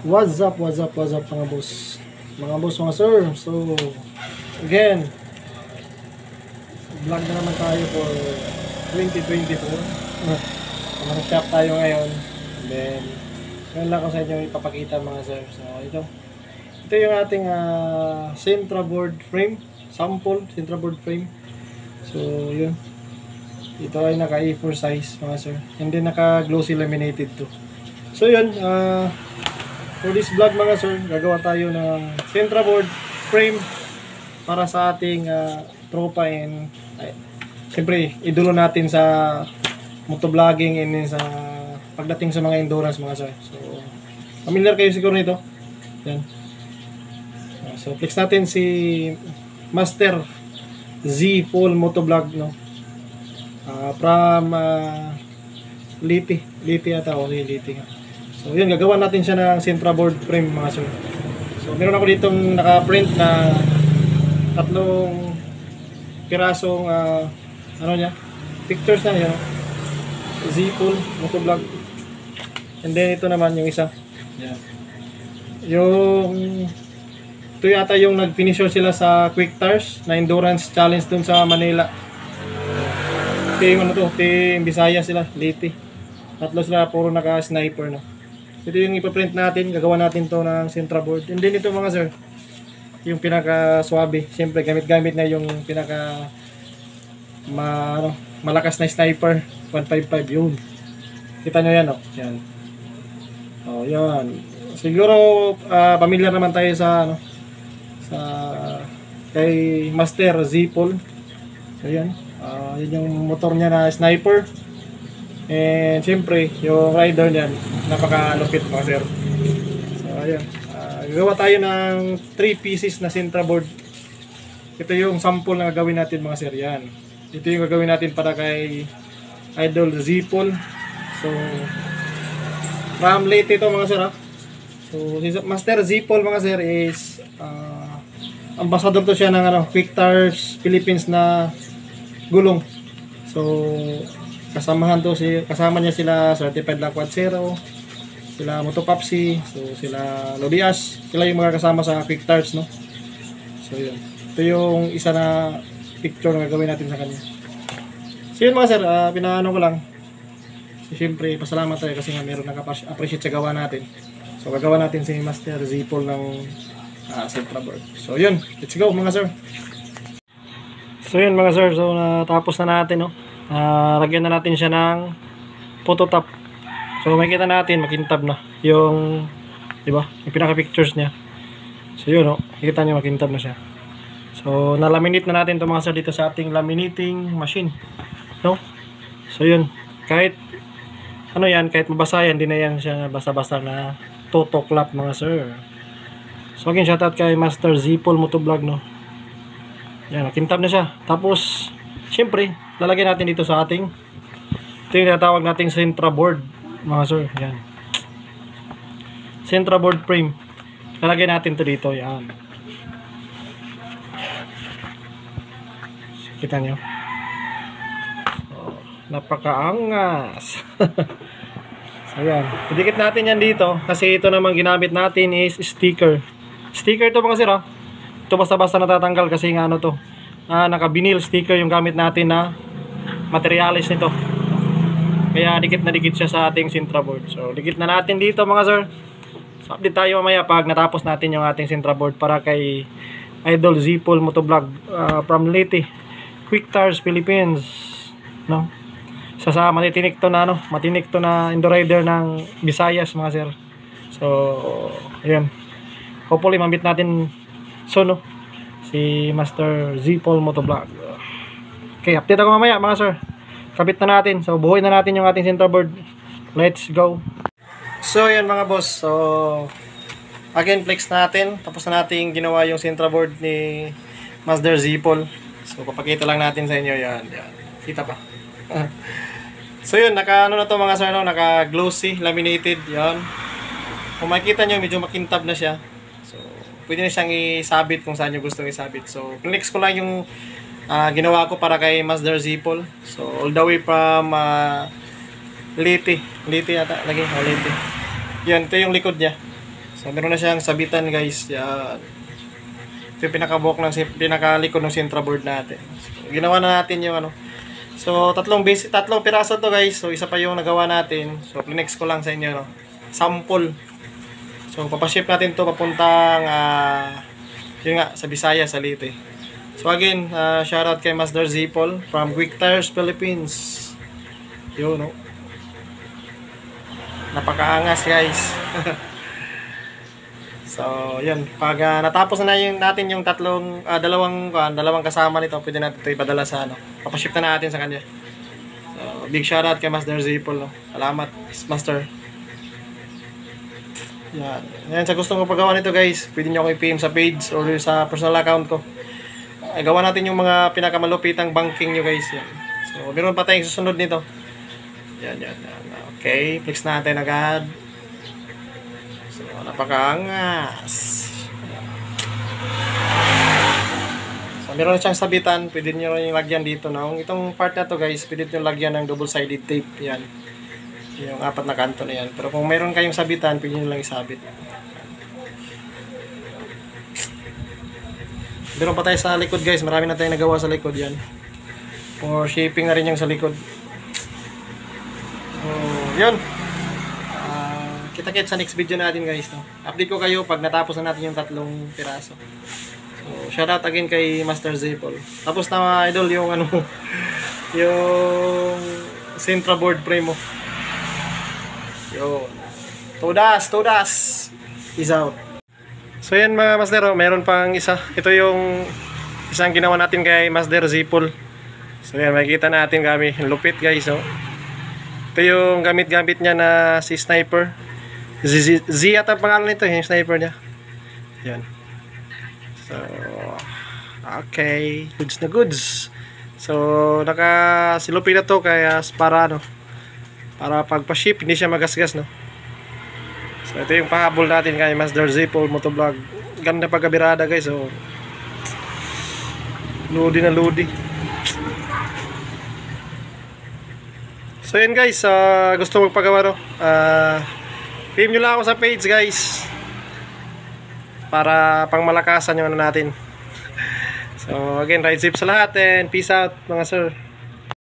What's up mga boss? Mga sir. So, again, vlog na naman tayo for 2024. Mag-shop tayo ngayon. And then, ngayon lang ko sa inyo ipapakita mga sir. So, ito yung ating Sintra board frame. Sample Sintra board frame. So, yun. Ito ay naka A4 size mga sir. And then, naka glossy laminated to. So, yun. For this vlog mga sir, gagawa tayo ng Sintra board frame para sa ating tropa and siyempre idolo natin sa motovlogging and sa pagdating sa mga endurance mga sir. So familiar kayo siguro nito. Yan. So flex natin si Master Z Paul Motovlog, no. From Liti ata o Liti nga. So yun, gagawa natin siya ng Sintra board frame mga sir. So meron ako ditong naka-print na tatlong pirasong pictures na yun. Z-Pool Motovlog. And then ito naman yung isa. Yeah. Ito yata yung nag-finisher sila sa Quick Tires na endurance challenge dun sa Manila. Team Bisaya sila, Liti. Tatlo sila, puro naka-sniper, no. Ito yung ipaprint natin, gagawa natin to ng Sintra board. And then ito mga sir, yung pinaka swabe. Siyempre gamit na yung pinaka malakas na sniper 155 yun. Kita nyo yan, oh. Yan. Oh, yan. Siguro familiar naman tayo sa kay Master Z Paul. So yan. Yun yung motor niya na sniper. And siyempre, yung rider niyan, napakalupit mga sir. So, ayan. Gagawa tayo ng 3 pieces na Sintra board. Ito yung sample na gagawin natin mga sir. Yan. Ito yung gagawin natin para kay Idol Z-Paul. So, from Leyte ito mga sir. So, si Master Z-Paul mga sir is ambassador to siya ng Quick Tires Philippines na gulong. So, kasama niya sila Certified La Quad Zero, sila Motopapsi, so sila Lodias, sila yung mga kasama sa Quick Tires, no. So yun, ito yung isa na picture na gagawin natin sa kanya. So yun mga sir, pinaano ko lang. So siyempre pasalamat tayo kasi nga meron nag-appreciate sa gawa natin. So gagawa natin si Master Z-Paul ng Sintra board. So yun, let's go mga sir. So yun mga sir, so natapos na natin, no. Lagyan na natin siya ng photo top. So makikita natin, makintab na yung, di ba, yung pinaka pictures niya. So yun, no, makikita niyo makintab na siya. So na-laminate na natin 'to mga sir dito sa ating laminating machine, no. So yun, kahit kahit mabasa yan, hindi na yan siya basta-basta na tutuklap mga sir. So again, shoutout kay Master Z Paul Motovlog, no. Yan, makintab na siya. Tapos siyempre, lalagyan natin dito sa ito yung tinatawag nating Sintra board mga sir. Yan, Sintra board frame. Lalagyan natin to dito. Yan, kita nyo, so, napakaangas. So yan, idikit natin yan dito kasi ito naman ginamit natin is sticker to mga sir. Ito basta-basta natatanggal kasi nga to, naka-vinyl sticker yung gamit natin na materialis nito. Kaya dikit na dikit siya sa ating Sintra board. So dikit na natin dito mga sir. So update tayo mamaya pag natapos natin yung ating Sintra board para kay Idol Z-Paul Motovlog from Leyte, Quick Tires Philippines, no. Sa matitinik to na endorider ng Visayas mga sir. So ayun, hopefully mambit natin soon, no, si Master Z-Paul Motovlog. Okay, update ako mamaya mga sir. Kabit na natin. So buhuin na natin yung ating Sintra board. Let's go. So yan mga boss. So again, flex natin. Tapos na natin ginawa yung Sintra board ni Master Z-Paul. So papakita lang natin sa inyo. Yan. Kita pa. So yun, naka na to mga sir, no? Naka glossy laminated. Yan. Kung makikita nyo, medyo makintab na siya. So pwede na siyang isabit kung saan nyo gustong isabit. So flex ko lang yung ginawa ko para kay Master Z-Paul. So all the way from Leyte yata lagi, Leyte. Yan, ito yung likod niya. So meron na siyang sabitan guys. Yan. Ito yung pinakalikod ng Sintra board natin. So, ginawa na natin yung ano. So tatlong piraso to guys. So isa pa yung nagawa natin. So next ko lang sa inyo no. Sample. So papaship natin to papuntang yun nga sa Visayas, sa Leyte. So again, shoutout kay Master Zipol from Quick Tires Philippines. Yun no. Napakaangas guys. So, yun. Pag natapos na natin yung dalawang kasama nito, pwede natin ito ipadala sa ano. Papaship na natin sa kanya. So, big shoutout kay Master Zipol. No? Salamat, Master. Yan. Yan, sa gusto ko paggawa nito guys, pwede nyo ako i-PM sa page or sa personal account ko. Ay, gawa natin yung mga pinakamalupitang banking nyo guys. Yan. So, meron pa tayong susunod nito. Yan. Okay, flex natin agad. So, napakaangas. So, meron na siyang sabitan. Pwede nyo rin yung lagyan dito. No? Itong part na to guys, pwede nyo lagyan ng double-sided tape. Yan. Yung 4 na kanto na yan. Pero kung meron kayong sabitan, pwede nyo lang isabit. Meron pa tayo sa likod guys. Marami na tayong nagawa sa likod yan. For shaping na rin yung sa likod. So, yun. Kita-kits sa next video natin guys. No? Update ko kayo pag natapos na natin yung 3 piraso. So, shoutout again kay Master Zipol. Tapos na idol yung ano, yung Sintra board frame mo. Yun. Todas. Peace out. So yan mga Master, meron pang isa. Ito yung isang ginawa natin kay Master Zipol. So yan, makikita natin kami. Lupit guys. Oh. Ito yung gamit-gamit niya na si Sniper. Z at ang pangalan nito, yung sniper niya. Yan. So, okay. Goods na goods. So, nakasilupin na to kaya para ano, para pagpa-ship, hindi siya magasgas, no? So, ito yung pahabol natin kay Master Zipol Motovlog. Ganda pagkabirada guys. So, lodi na lodi. So, yan guys. Gusto magpagawa, no? PM nyo lang ako sa page guys para pang malakasan yung ano natin. So again, ride safe sa lahat and peace out mga sir.